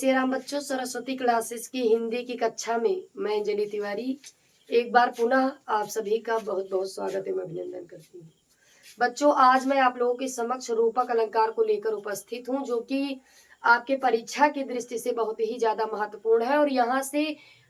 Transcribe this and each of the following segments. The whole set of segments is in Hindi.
श्री राम बच्चों, सरस्वती क्लासेस की हिंदी की कक्षा में मैं अंजलि तिवारी एक बार पुनः आप सभी का बहुत बहुत स्वागत एवं अभिनंदन करती हूँ। बच्चों, आज मैं आप लोगों के समक्ष रूपक अलंकार को लेकर उपस्थित हूँ, जो कि आपके परीक्षा की दृष्टि से बहुत ही ज्यादा महत्वपूर्ण है और यहाँ से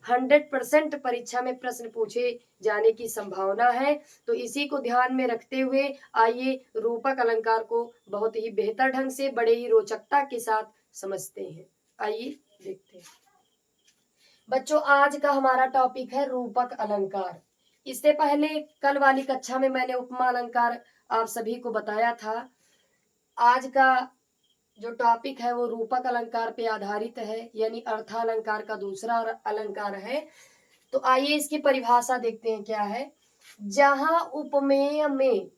100% परीक्षा में प्रश्न पूछे जाने की संभावना है। तो इसी को ध्यान में रखते हुए आइए रूपक अलंकार को बहुत ही बेहतर ढंग से बड़े ही रोचकता के साथ समझते हैं। आइए देखते हैं। बच्चों, आज का हमारा टॉपिक है रूपक अलंकार। इससे पहले कल वाली कक्षा में मैंने उपमा अलंकार आप सभी को बताया था। आज का जो टॉपिक है वो रूपक अलंकार पे आधारित है, यानी अर्थालंकार का दूसरा अलंकार है। तो आइए इसकी परिभाषा देखते हैं क्या है। जहां उपमेय में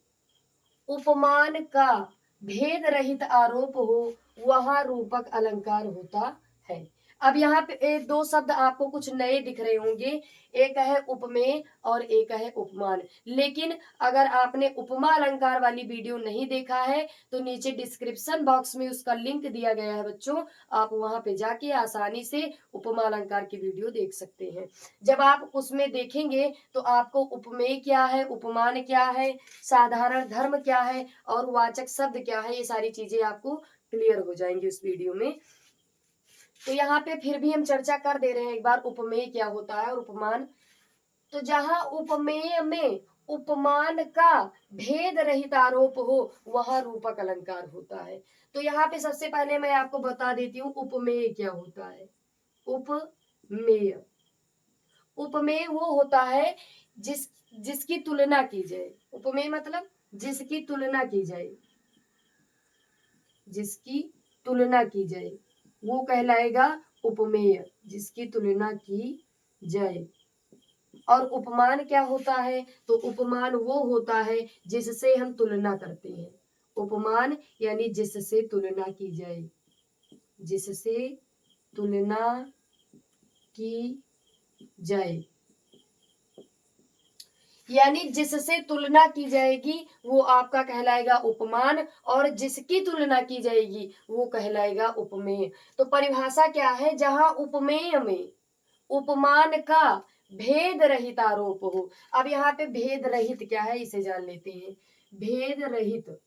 उपमान का भेद रहित आरोप हो वहां रूपक अलंकार होता है। अब यहाँ पे दो शब्द आपको कुछ नए दिख रहे होंगे, एक है उपमेय और एक है उपमान। लेकिन अगर आपने उपमा अलंकार वाली वीडियो नहीं देखा है तो नीचे डिस्क्रिप्शन बॉक्स में उसका लिंक दिया गया है बच्चों, आप वहां पे जाके आसानी से उपमा अलंकार की वीडियो देख सकते हैं। जब आप उसमें देखेंगे तो आपको उपमेय क्या है, उपमान क्या है, साधारण धर्म क्या है और वाचक शब्द क्या है, ये सारी चीजें आपको क्लियर हो जाएंगी उस वीडियो में। तो यहाँ पे फिर भी हम चर्चा कर दे रहे हैं एक बार, उपमेय क्या होता है और उपमान। तो जहां उपमेय में उपमान का भेद रहित आरोप हो वहां रूपक अलंकार होता है। तो यहाँ पे सबसे पहले मैं आपको बता देती हूँ उपमेय क्या होता है। उपमेय उपमेय वो होता है जिसकी तुलना की जाए। उपमेय मतलब जिसकी तुलना की जाए, जिसकी तुलना की जाए वो कहलाएगा उपमेय, जिसकी तुलना की जाए। और उपमान क्या होता है? तो उपमान वो होता है जिससे हम तुलना करते हैं। उपमान यानी जिससे तुलना की जाए, जिससे तुलना की जाए, यानी जिससे तुलना की जाएगी वो आपका कहलाएगा उपमान और जिसकी तुलना की जाएगी वो कहलाएगा उपमेय। तो परिभाषा क्या है? जहां उपमेय में उपमान का भेद रहित आरोप हो। अब यहाँ पे भेद रहित क्या है इसे जान लेते हैं। भेद रहित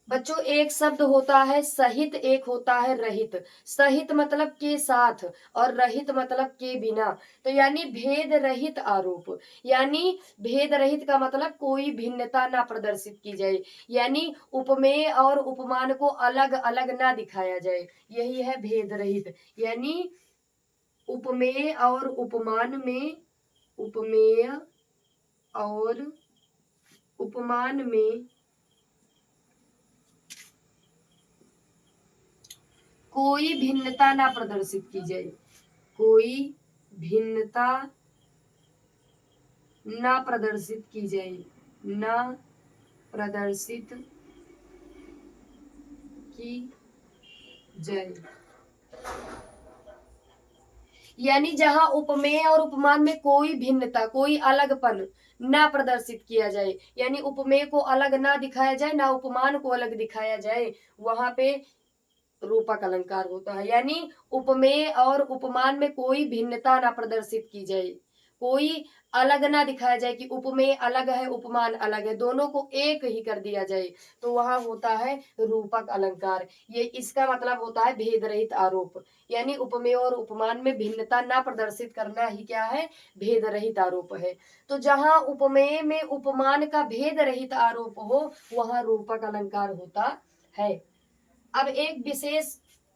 बच्चों एक शब्द होता है सहित, एक होता है रहित। सहित मतलब के साथ और रहित मतलब के बिना। तो यानी भेद रहित आरोप, यानी भेद रहित का मतलब कोई भिन्नता ना प्रदर्शित की जाए, यानी उपमेय और उपमान को अलग अलग ना दिखाया जाए, यही है भेद रहित। यानी उपमेय और उपमान में, उपमेय और उपमान में कोई भिन्नता ना प्रदर्शित की जाए, कोई भिन्नता ना प्रदर्शित की जाए, ना प्रदर्शित की जाए। यानी जहां उपमेय और उपमान में कोई भिन्नता, कोई अलगपन ना प्रदर्शित किया जाए, यानी उपमेय को अलग ना दिखाया जाए, ना उपमान को अलग दिखाया जाए, वहां पे रूपक अलंकार होता है। यानी उपमेय और उपमान में कोई भिन्नता ना प्रदर्शित की जाए, कोई अलग ना दिखाया जाए कि उपमेय अलग है उपमान अलग है, दोनों को एक ही कर दिया जाए, तो वहां होता है रूपक अलंकार। ये इसका मतलब होता है भेद रहित आरोप, यानी उपमेय और उपमान में भिन्नता ना प्रदर्शित करना ही क्या है? भेद रहित आरोप है। तो जहां उपमेय में उपमान का भेद रहित आरोप हो वहां रूपक अलंकार होता है। अब एक विशेष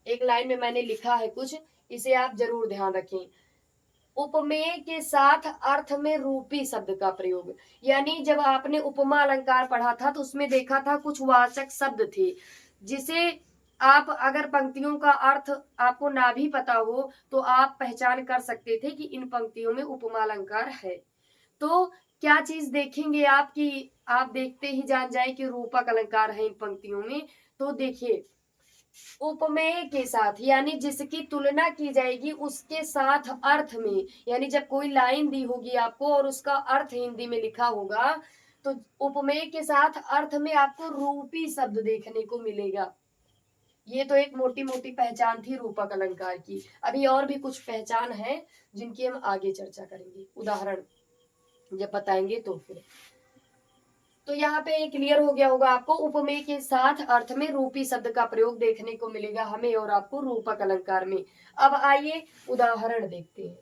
एक लाइन में मैंने लिखा है कुछ, इसे आप जरूर ध्यान रखें। उपमेय के साथ अर्थ में रूपी शब्द का प्रयोग, यानी जब आपने उपमा अलंकार पढ़ा था तो उसमें देखा था कुछ वाचक शब्द थे जिसे आप अगर पंक्तियों का अर्थ आपको ना भी पता हो तो आप पहचान कर सकते थे कि इन पंक्तियों में उपमा अलंकार है। तो क्या चीज देखेंगे आप कि आप देखते ही जान जाए कि रूपक अलंकार है इन पंक्तियों में। तो देखिए, उपमेय के साथ यानी जिसकी तुलना की जाएगी उसके साथ अर्थ में, यानी जब कोई लाइन दी होगी आपको और उसका अर्थ हिंदी में लिखा होगा तो उपमेय के साथ अर्थ में आपको रूपी शब्द देखने को मिलेगा। ये तो एक मोटी मोटी पहचान थी रूपक अलंकार की। अभी और भी कुछ पहचान है जिनकी हम आगे चर्चा करेंगे, उदाहरण जब बताएंगे तो फिर। तो यहाँ पे क्लियर हो गया होगा आपको, उपमेय के साथ अर्थ में रूपी शब्द का प्रयोग देखने को मिलेगा हमें और आपको रूपक अलंकार में। अब आइए उदाहरण देखते हैं।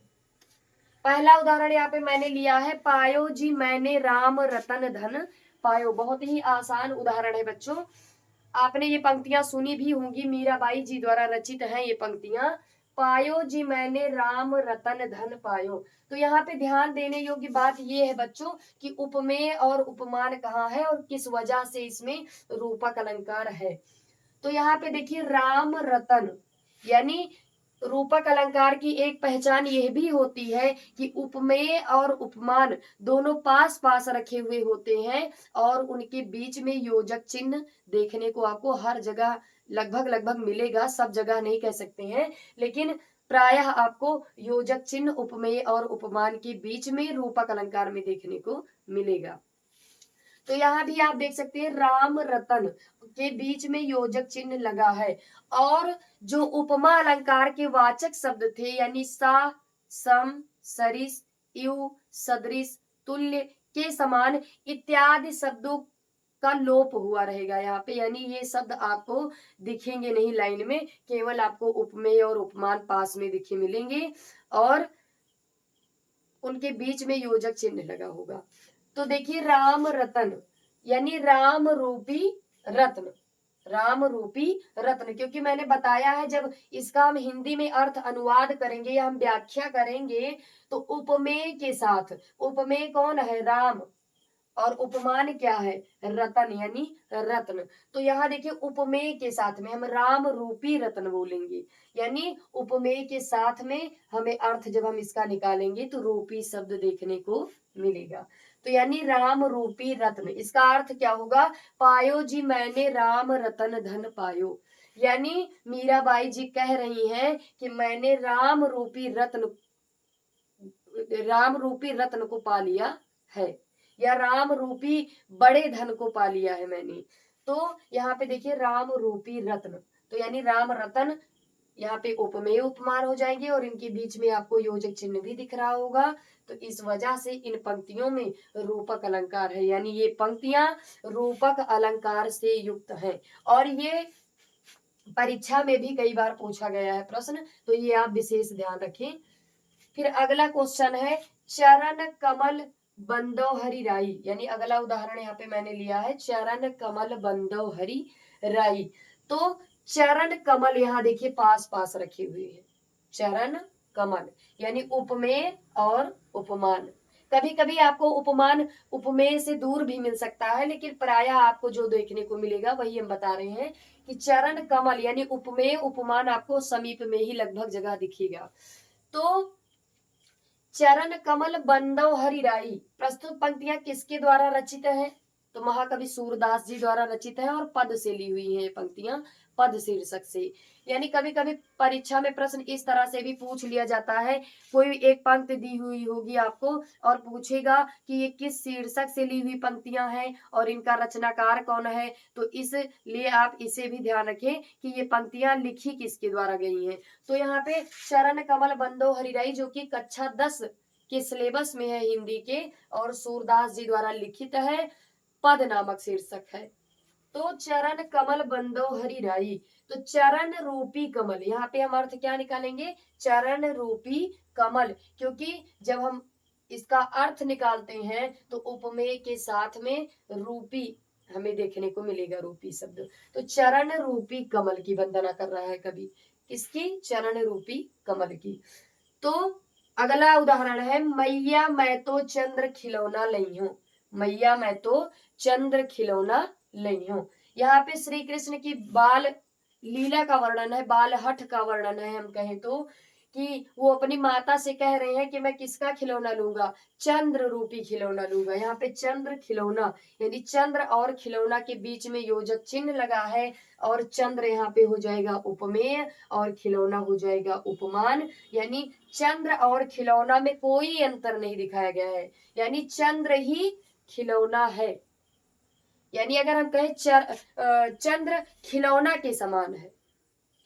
पहला उदाहरण यहाँ पे मैंने लिया है, पायो जी मैंने राम रतन धन पायो। बहुत ही आसान उदाहरण है बच्चों, आपने ये पंक्तियां सुनी भी होंगी, मीराबाई जी द्वारा रचित हैं ये पंक्तियां। पायो जी मैंने राम रतन धन पायो। तो यहाँ पे ध्यान देने योग्य बात ये है बच्चों कि उपमेय और उपमान कहाँ है और किस वजह से इसमें रूपक अलंकार है। तो यहाँ पे देखिए राम रतन, यानी रूपक अलंकार की एक पहचान यह भी होती है कि उपमेय और उपमान दोनों पास पास रखे हुए होते हैं और उनके बीच में योजक चिन्ह देखने को आपको हर जगह लगभग लगभग मिलेगा, सब जगह नहीं कह सकते हैं, लेकिन प्रायः आपको योजक चिन्ह उपमेय और उपमान के बीच में रूपक अलंकार में देखने को मिलेगा। तो यहाँ भी आप देख सकते हैं राम रतन के बीच में योजक चिन्ह लगा है, और जो उपमा अलंकार के वाचक शब्द थे यानी सा, सम, सरिस, यु, सदृश, तुल्य, के समान इत्यादि शब्दों का लोप हुआ रहेगा यहाँ पे, यानी ये शब्द आपको दिखेंगे नहीं लाइन में, केवल आपको उपमेय और उपमान पास में दिखे मिलेंगे और उनके बीच में योजक चिन्ह लगा होगा। तो देखिए राम रतन यानी राम रूपी रत्न, राम रूपी रत्न, क्योंकि मैंने बताया है जब इसका हम हिंदी में अर्थ अनुवाद करेंगे या हम व्याख्या करेंगे तो उपमेय के साथ, उपमेय कौन है राम और उपमान क्या है रतन यानी रत्न। तो यहाँ देखिए उपमेय के साथ में हम राम रूपी रत्न बोलेंगे, यानी उपमेय के साथ में हमें अर्थ जब हम इसका निकालेंगे तो रूपी शब्द देखने को मिलेगा। तो यानी राम रूपी रत्न, इसका अर्थ क्या होगा, पायो जी मैंने राम रतन धन पायो, यानी मीराबाई जी कह रही हैं कि मैंने राम रूपी रत्न को पा लिया है, या राम रूपी बड़े धन को पा लिया है मैंने। तो यहाँ पे देखिए राम रूपी रत्न, तो यानी राम रतन, यहाँ पे उपमेय उपमान हो जाएंगे और इनके बीच में आपको योजक चिन्ह भी दिख रहा होगा। तो इस वजह से इन पंक्तियों में रूपक अलंकार है, यानी ये पंक्तियां रूपक अलंकार से युक्त हैं और ये परीक्षा में भी कई बार पूछा गया है प्रश्न, तो ये आप विशेष ध्यान रखें। फिर अगला क्वेश्चन है, चरण कमल बंदो हरि राई, यानी अगला उदाहरण यहाँ पे मैंने लिया है, चरण कमल बंदो हरि राई। तो चरण कमल यहाँ देखिए पास पास रखे हुए हैं, चरण कमल यानी उपमेय और उपमान। कभी कभी आपको उपमान उपमेय से दूर भी मिल सकता है, लेकिन प्रायः आपको जो देखने को मिलेगा वही हम बता रहे हैं कि चरण कमल यानी उपमेय उपमान आपको समीप में ही लगभग जगह दिखेगा। तो चरण कमल बंदो हरि राई, प्रस्तुत पंक्तियां किसके द्वारा रचित है, तो महाकवि सूरदास जी द्वारा रचित है और पद से ली हुई है पंक्तियां, पद शीर्षक से। यानी कभी कभी परीक्षा में प्रश्न इस तरह से भी पूछ लिया जाता है, कोई एक पंक्ति दी हुई होगी आपको और पूछेगा कि ये किस शीर्षक से ली हुई पंक्तियां हैं और इनका रचनाकार कौन है, तो इसलिए आप इसे भी ध्यान रखें कि ये पंक्तियां लिखी किसके द्वारा गई हैं। तो यहाँ पे चरण कमल बंदो हरिराई जो कि कक्षा 10 के सिलेबस में है हिंदी के और सूरदास जी द्वारा लिखित है, पद नामक शीर्षक है। तो चरण कमल बंदो हरि राई, तो चरण रूपी कमल, यहाँ पे हम अर्थ क्या निकालेंगे, चरण रूपी कमल, क्योंकि जब हम इसका अर्थ निकालते हैं तो उपमेय के साथ में रूपी हमें देखने को मिलेगा, रूपी शब्द। तो चरण रूपी कमल की वंदना कर रहा है कवि, किसकी, चरण रूपी कमल की। तो अगला उदाहरण है, मैया मैं तो चंद्र खिलौना लई हूं, मैया मैं तो चंद्र खिलौना लई हूं। यहाँ पे श्री कृष्ण की बाल लीला का वर्णन है, बाल हठ का वर्णन है, हम कहें तो कि वो अपनी माता से कह रहे हैं कि मैं किसका खिलौना लूंगा, चंद्र रूपी खिलौना लूंगा। यहाँ पे चंद्र खिलौना यानी चंद्र और खिलौना के बीच में योजक चिन्ह लगा है और चंद्र यहाँ पे हो जाएगा उपमेय और खिलौना हो जाएगा उपमान, यानी चंद्र और खिलौना में कोई अंतर नहीं दिखाया गया है, यानी चंद्र ही खिलौना है। यानी अगर हम कहें चंद्र खिलौना के समान है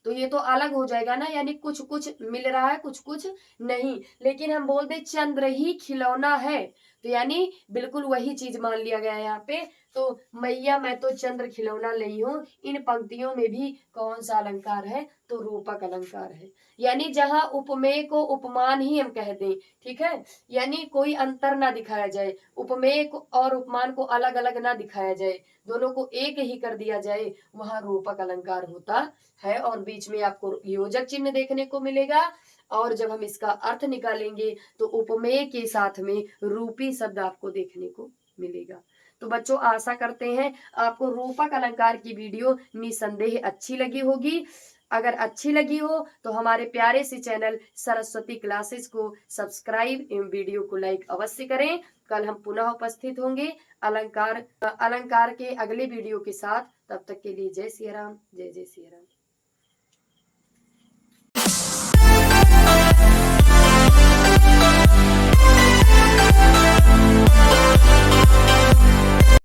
तो ये तो अलग हो जाएगा ना, यानी कुछ कुछ मिल रहा है कुछ कुछ नहीं। लेकिन हम बोल दे चंद्र ही खिलौना है, तो यानी बिल्कुल वही चीज मान लिया गया है यहाँ पे। तो मैया मैं तो चंद्र खिलौना नहीं हूँ, इन पंक्तियों में भी कौन सा अलंकार है, तो रूपक अलंकार है। यानी जहां उपमेय को उपमान ही हम कह दें, ठीक है, यानी कोई अंतर ना दिखाया जाए, उपमेय और उपमान को अलग अलग ना दिखाया जाए, दोनों को एक ही कर दिया जाए, वहां रूपक अलंकार होता है। और बीच में आपको योजक चिन्ह देखने को मिलेगा, और जब हम इसका अर्थ निकालेंगे तो उपमेय के साथ में रूपी शब्द आपको देखने को मिलेगा। तो बच्चों आशा करते हैं आपको रूपक अलंकार की वीडियो निसंदेह अच्छी लगी होगी। अगर अच्छी लगी हो तो हमारे प्यारे से चैनल सरस्वती क्लासेस को सब्सक्राइब एवं वीडियो को लाइक अवश्य करें। कल हम पुनः उपस्थित होंगे अलंकार के अगले वीडियो के साथ। तब तक के लिए जय सिया राम, जय जय सिया राम।